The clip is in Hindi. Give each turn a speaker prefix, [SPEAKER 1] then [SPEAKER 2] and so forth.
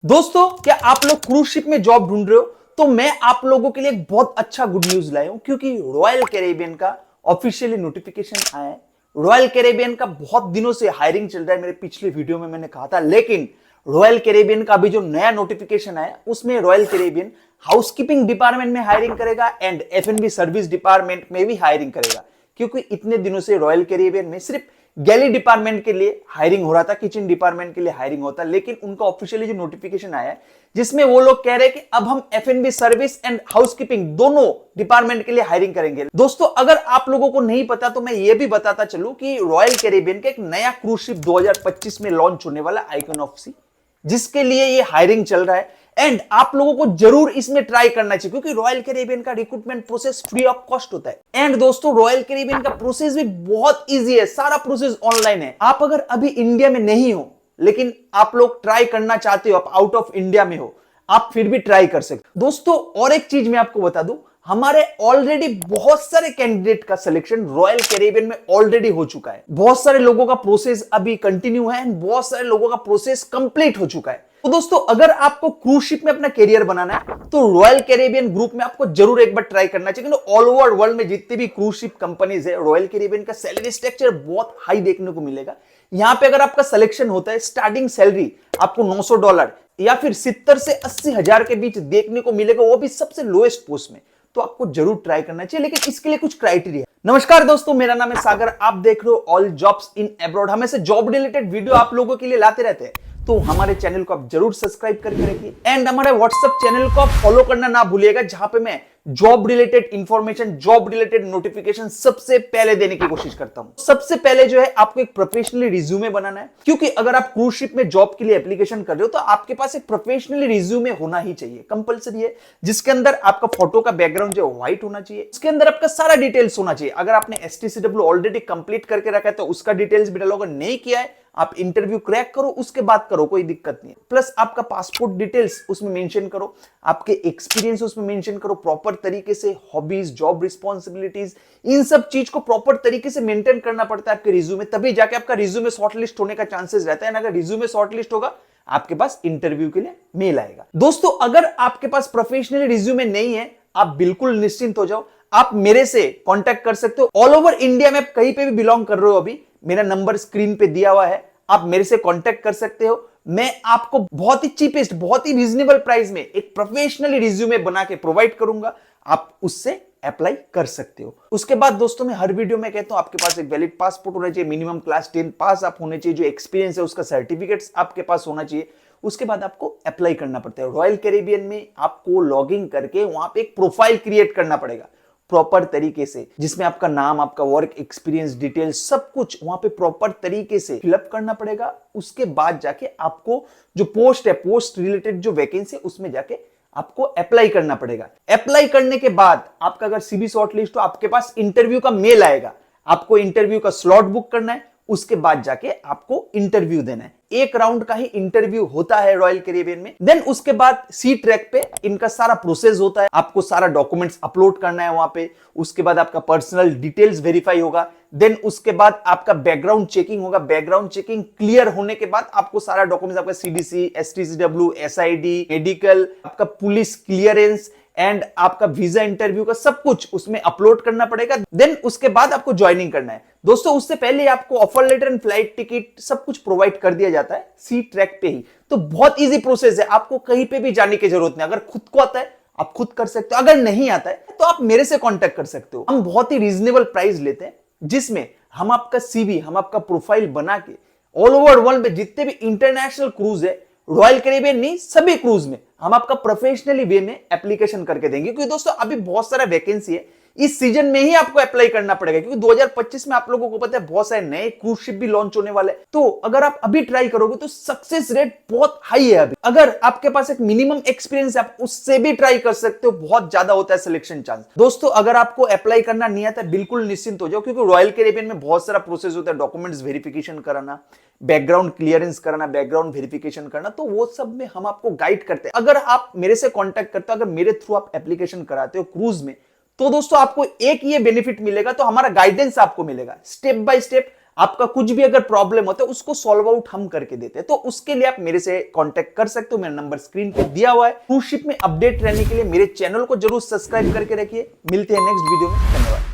[SPEAKER 1] दोस्तों, क्या आप लोग क्रूज शिप में जॉब ढूंढ रहे हो? तो मैं आप लोगों के लिए एक बहुत अच्छा गुड न्यूज लाया हूं, क्योंकि रॉयल कैरेबियन का ऑफिशियली नोटिफिकेशन आया है। रॉयल कैरेबियन का बहुत दिनों से हायरिंग चल रहा है, मेरे पिछले वीडियो में मैंने कहा था। लेकिन रॉयल कैरेबियन का अभी जो नया नोटिफिकेशन आया, उसमें रॉयल कैरेबियन हाउसकीपिंग डिपार्टमेंट में हायरिंग करेगा एंड F&B सर्विस डिपार्टमेंट में भी हायरिंग करेगा। क्योंकि इतने दिनों से रॉयल कैरेबियन में सिर्फ गैली डिपार्टमेंट के लिए हायरिंग हो रहा था, किचन डिपार्टमेंट के लिए हायरिंग होता, लेकिन उनका ऑफिशियली जो नोटिफिकेशन आया है, जिसमें वो लोग कह रहे हैं कि अब हम F&B सर्विस एंड हाउसकीपिंग दोनों डिपार्टमेंट के लिए हायरिंग करेंगे। दोस्तों, अगर आप लोगों को नहीं पता तो मैं ये भी बताता चलूं कि रॉयल कैरेबियन का एक नया क्रूज शिप 2025 में लॉन्च होने वाला आइकन ऑफ सी, जिसके लिए ये हायरिंग चल रहा है। एंड आप लोगों को जरूर इसमें ट्राई करना चाहिए, क्योंकि रॉयल कैरेबियन का recruitment process free of cost होता है। एंड दोस्तों, रॉयल कैरेबियन का प्रोसेस भी बहुत इजी है, सारा प्रोसेस ऑनलाइन है। आप अगर अभी इंडिया में नहीं हो, लेकिन आप लोग ट्राई करना चाहते हो, आप आउट ऑफ इंडिया में हो, आप फिर भी ट्राई कर सकते हो। दोस्तों, और एक चीज मैं आपको बता दूं, हमारे ऑलरेडी बहुत सारे कैंडिडेट का सिलेक्शन रॉयल कैरेबियन में ऑलरेडी हो चुका है। बहुत सारे लोगों का प्रोसेस अभी कंटिन्यू है एंड बहुत सारे लोगों का प्रोसेस कंप्लीट हो चुका है। तो दोस्तों, अगर आपको क्रूज शिप में अपना करियर बनाना है तो रॉयल कैरेबियन ग्रुप में आपको जरूर एक बार ट्राई करना चाहिए। ऑल ओवर वर्ल्ड में जितने भी क्रूज शिप कंपनीज है, रॉयल कैरेबियन का सैलरी स्ट्रक्चर बहुत हाई देखने को मिलेगा। यहां पे अगर आपका सिलेक्शन होता है, स्टार्टिंग सैलरी आपको $900 या फिर 70 से 80 हजार के बीच देखने को मिलेगा, वो भी सबसे लोएस्ट पोस्ट में। तो आपको जरूर ट्राई करना चाहिए, लेकिन इसके लिए कुछ क्राइटेरिया। नमस्कार दोस्तों, मेरा नाम है सागर, आप देख रहे हो ऑल जॉब्स इन अब्रॉड। हम ऐसे जॉब रिलेटेड वीडियो आप लोगों के लिए लाते रहते हैं, तो हमारे चैनल को आप जरूर सब्सक्राइब करके रखिए एंड हमारे व्हाट्सएप चैनल को आप फॉलो करना ना भूलिएगा, जहां पे मैं job related information, job related notification सबसे पहले देने की कोशिश करता हूं। सबसे पहले जो है, आपको एक प्रोफेशनली रिज्यूमे बनाना है, क्योंकि अगर आप क्रूज शिप में जॉब के लिए एप्लीकेशन कर रहे हो तो आपके पास एक प्रोफेशनली रिज्यूमे होना ही चाहिए, कंपलसरी है, जिसके अंदर आपका फोटो का बैकग्राउंड जो व्हाइट होना चाहिए, उसके अंदर आपका सारा डिटेल्स होना चाहिए। अगर आपने STCW ऑलरेडी कंप्लीट करके रखा है तो उसका डिटेल्स भी डालोगे, नहीं किया है आप इंटरव्यू क्रैक करो, उसके बाद करो, कोई दिक्कत नहीं है। प्लस आपका पासपोर्ट डिटेल्स उसमें मेंशन करो, आपके एक्सपीरियंस उसमें मेंशन करो प्रॉपर तरीके से, हॉबीज, जॉब रिस्पॉन्सिबिलिटीज, इन सब चीज को प्रॉपर तरीके से मेंटेन करना पड़ता है आपके रिज्यूमे, तभी जाके आपका रिज्यूमे शॉर्टलिस्ट होने का चांसेस रहता है। अगर रिज्यूमे शॉर्टलिस्ट होगा, आपके पास इंटरव्यू के लिए मेल आएगा। दोस्तों, अगर आपके पास प्रोफेशनल रिज्यूमे नहीं है, आप बिल्कुल निश्चिंत हो जाओ, आप मेरे से कांटेक्ट कर सकते हो। ऑल ओवर इंडिया में कहीं पे भी बिलोंग कर रहे हो, अभी मेरा नंबर स्क्रीन पे दिया हुआ है, आप मेरे से कांटेक्ट कर सकते हो। मैं आपको बहुत ही चीपेस्ट, बहुत ही रीजनेबल प्राइस में एक प्रोफेशनली रिज्यूमे बना के प्रोवाइड करूंगा, आप उससे अप्लाई कर सकते हो। उसके बाद दोस्तों, मैं हर वीडियो में कहता हूं आपके पास एक वैलिड पासपोर्ट होना चाहिए, मिनिमम क्लास 10 पास आप होने चाहिए, जो एक्सपीरियंस है उसका सर्टिफिकेट्स आपके पास होना चाहिए। उसके बाद आपको अप्लाई करना पड़ता है रॉयल कैरेबियन में। आपको लॉगिन करके वहां पे एक प्रोफाइल क्रिएट करना पड़ेगा प्रॉपर तरीके से, जिसमें आपका नाम, आपका वर्क एक्सपीरियंस डिटेल, सब कुछ वहां पे प्रॉपर तरीके से फिलअप करना पड़ेगा। उसके बाद जाके आपको जो पोस्ट है, पोस्ट रिलेटेड जो वैकेंसी है, उसमें जाके आपको अप्लाई करना पड़ेगा। अप्लाई करने के बाद आपका अगर सीवी शॉर्टलिस्ट हो, आपके पास इंटरव्यू का मेल आएगा, आपको इंटरव्यू का स्लॉट बुक करना है, उसके बाद जाके आपको इंटरव्यू देना है। एक राउंड का ही इंटरव्यू होता है रॉयल कैरेबियन में। देन उसके बाद सी ट्रैक पे इनका सारा प्रोसेस होता है, आपको सारा डॉक्यूमेंट्स अपलोड करना है वहां पे। उसके बाद आपका पर्सनल डिटेल्स वेरीफाई होगा। देन उसके बाद आपका बैकग्राउंड चेकिंग होगा। बैकग्राउंड चेकिंग क्लियर होने के बाद आपको सारा डॉक्यूमेंट्स, आपका CDC, STCW, SID, मेडिकल, आपका पुलिस क्लियरेंस एंड आपका वीजा इंटरव्यू का सब कुछ उसमें अपलोड करना पड़ेगा। देन उसके बाद आपको ज्वाइनिंग करना है। दोस्तों, उससे पहले आपको offer letter and flight ticket सब कुछ प्रोवाइड कर दिया जाता है सी ट्रैक पे ही। तो बहुत इजी प्रोसेस है, आपको कहीं पे भी जाने की जरूरत नहीं। अगर खुद को आता है आप खुद कर सकते हो, अगर नहीं आता है तो आप मेरे से कांटेक्ट कर सकते हो। हम बहुत ही रीजनेबल प्राइस लेते हैं, जिसमें हम आपका सीवी, हम आपका प्रोफाइल बना के ऑल ओवर वर्ल्ड में जितने भी इंटरनेशनल क्रूज है, रॉयल कैरेबियन नहीं, सभी क्रूज में हम आपका प्रोफेशनली वे में एप्लीकेशन करके देंगे। क्योंकि दोस्तों, अभी बहुत सारा वैकेंसी है, इस सीजन में ही आपको अप्लाई करना पड़ेगा, क्योंकि 2025 में आप लोगों को पता है बहुत सारे नए क्रूज शिप भी लॉन्च होने वाले हैं। तो अगर आप अभी ट्राई करोगे तो सक्सेस रेट बहुत हाई है अभी। अगर आपके पास एक मिनिमम एक्सपीरियंस है, आप उससे भी ट्राई कर सकते हो, बहुत ज्यादा होता है सिलेक्शन चांस। दोस्तों, अगर आपको अप्लाई करना नहीं आता, बिल्कुल निश्चिंत हो जाओ, क्योंकि रॉयल कैरेबियन में बहुत सारा प्रोसेस होता है, डॉक्यूमेंट्स वेरिफिकेशन कराना, बैकग्राउंड क्लियरेंस कराना, बैकग्राउंड वेरिफिकेशन करना, तो वो सब में हम आपको गाइड करते हैं। अगर आप मेरे से कांटेक्ट करते हो, अगर मेरे थ्रू आप एप्लीकेशन कराते हो क्रूज में, तो दोस्तों आपको एक ये बेनिफिट मिलेगा, तो हमारा गाइडेंस आपको मिलेगा, स्टेप बाय स्टेप आपका कुछ भी अगर प्रॉब्लम होता है उसको सॉल्व आउट हम करके देते हैं। तो उसके लिए आप मेरे से कांटेक्ट कर सकते हो, मेरा नंबर स्क्रीन पे दिया हुआ है। क्रूज शिप में अपडेट रहने के लिए मेरे चैनल को जरूर सब्सक्राइब करके रखिए। मिलते हैं नेक्स्ट वीडियो में, धन्यवाद।